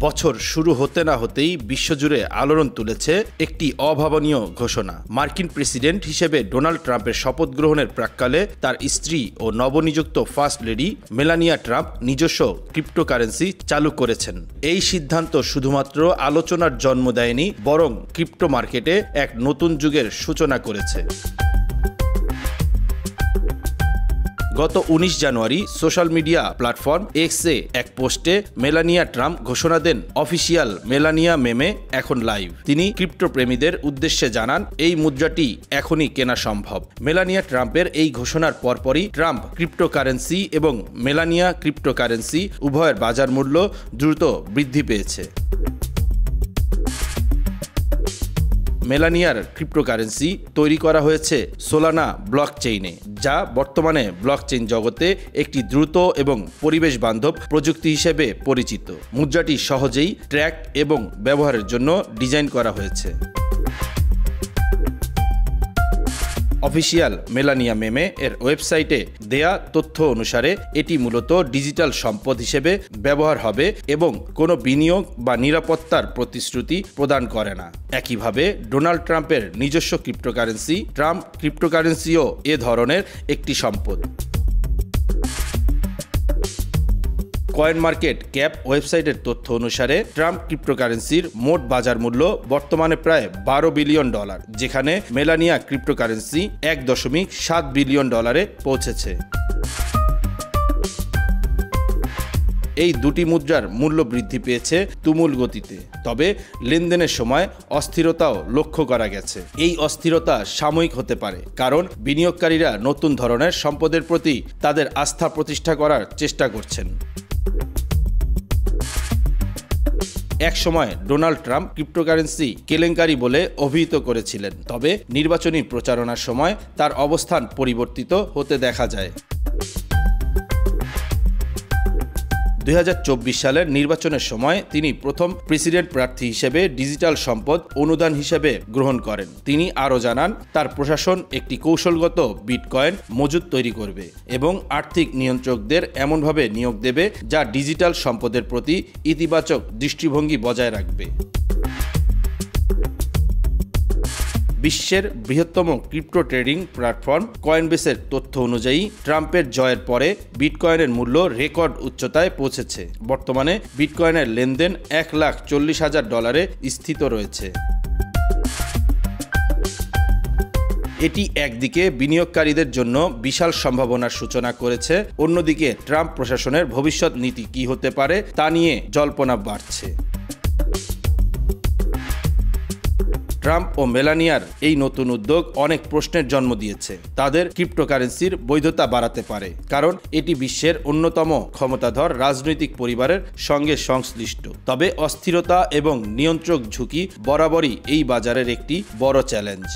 বছর শুরু হতে না হতেই বিশ্বজুড়ে আলোড়ন তুলেছে একটি অভাবনীয় ঘোষণা। মার্কিন প্রেসিডেন্ট হিসেবে ডোনাল্ড ট্রাম্পের শপথ গ্রহণের প্রাক্কালে তার স্ত্রী ও নবনিযুক্ত ফার্স্ট লেডি মেলানিয়া ট্রাম্প নিজস্ব ক্রিপ্টোকারেন্সি চালু করেছেন। এই সিদ্ধান্ত শুধুমাত্র আলোচনার জন্ম দেয়নি, বরং ক্রিপ্টো মার্কেটে এক নতুন যুগের সূচনা করেছে। গত 19 জানুয়ারি সোশ্যাল মিডিয়া প্ল্যাটফর্ম এক্সে এক পোস্টে মেলানিয়া ট্রাম্প ঘোষণা দেন, অফিসিয়াল মেলানিয়া মেমে এখন লাইভ। তিনি ক্রিপ্টো প্রেমীদের উদ্দেশ্যে জানান, এই মুদ্রাটি এখনই কেনা সম্ভব। মেলানিয়া ট্রাম্পের এই ঘোষণার পরপরই ট্রাম্প ক্রিপ্টোকারেন্সি এবং মেলানিয়া ক্রিপ্টোকারেন্সি উভয়ের বাজার মূল্য দ্রুত বৃদ্ধি পেয়েছে। মেলানিয়ার ক্রিপ্টোকারেন্সি তৈরি করা হয়েছে সোলানা ব্লকচেইনে, যা বর্তমানে ব্লকচেইন জগতে একটি দ্রুত এবং পরিবেশ বান্ধব প্রযুক্তি হিসেবে পরিচিত। মুদ্রাটি সহজেই ট্র্যাক এবং ব্যবহারের জন্য ডিজাইন করা হয়েছে। অফিসিয়াল মেলানিয়া মেমে এর ওয়েবসাইটে দেয়া তথ্য অনুসারে এটি মূলত ডিজিটাল সম্পদ হিসেবে ব্যবহার হবে এবং কোনো বিনিয়োগ বা নিরাপত্তার প্রতিশ্রুতি প্রদান করে না। একইভাবে ডোনাল্ড ট্রাম্পের নিজস্ব ক্রিপ্টোকারেন্সি ট্রাম্প ক্রিপ্টোকারেন্সিও এ ধরনের একটি সম্পদ। কয়েন মার্কেট ক্যাপ ওয়েবসাইটের তথ্য অনুসারে ট্রাম্প ক্রিপ্টোকারেন্সির মোট বাজার মূল্য বর্তমানে প্রায় $12 বিলিয়ন, যেখানে মেলানিয়া ক্রিপ্টোকারেন্সি $1.7 বিলিয়ন পৌঁছেছে। এই দুটি মুদ্রার মূল্য বৃদ্ধি পেয়েছে তুমুল গতিতে, তবে লেনদেনের সময় অস্থিরতাও লক্ষ্য করা গেছে। এই অস্থিরতা সাময়িক হতে পারে, কারণ বিনিয়োগকারীরা নতুন ধরনের সম্পদের প্রতি তাদের আস্থা প্রতিষ্ঠা করার চেষ্টা করছেন। এক সময় ডোনাল্ড ট্রাম্প ক্রিপ্টোকারেন্সি কেলেঙ্কারি বলে অভিহিত করেছিলেন, তবে নির্বাচনী প্রচারণার সময় তার অবস্থান পরিবর্তিত হতে দেখা যায়। 2024 সালের নির্বাচনের সময় তিনি প্রথম প্রেসিডেন্ট প্রার্থী হিসেবে ডিজিটাল সম্পদ অনুদান হিসেবে গ্রহণ করেন। তিনি আরও জানান, তার প্রশাসন একটি কৌশলগত বিটকয়েন মজুদ তৈরি করবে এবং আর্থিক নিয়ন্ত্রকদের এমনভাবে নিয়োগ দেবে যা ডিজিটাল সম্পদের প্রতি ইতিবাচক দৃষ্টিভঙ্গি বজায় রাখবে। বিশ্বের বৃহত্তম ক্রিপ্টো ট্রেডিং প্ল্যাটফর্ম কয়েনবেসের তথ্য অনুযায়ী ট্রাম্পের জয়ের পরে বিটকয়েনের মূল্য রেকর্ড উচ্চতায় পৌঁছেছে। বর্তমানে বিটকয়েনের লেনদেন $1,40,000 স্থিত রয়েছে। এটি একদিকে বিনিয়োগকারীদের জন্য বিশাল সম্ভাবনার সূচনা করেছে, অন্যদিকে ট্রাম্প প্রশাসনের ভবিষ্যৎ নীতি কী হতে পারে তা নিয়ে জল্পনা বাড়ছে। ট্রাম্প ও মেলানিয়ার এই নতুন উদ্যোগ অনেক প্রশ্নের জন্ম দিয়েছে। তাদের ক্রিপ্টোকারেন্সির বৈধতা বাড়াতে পারে, কারণ এটি বিশ্বের অন্যতম ক্ষমতাধর রাজনৈতিক পরিবারের সঙ্গে সংশ্লিষ্ট। তবে অস্থিরতা এবং নিয়ন্ত্রক ঝুঁকি বরাবরই এই বাজারের একটি বড় চ্যালেঞ্জ।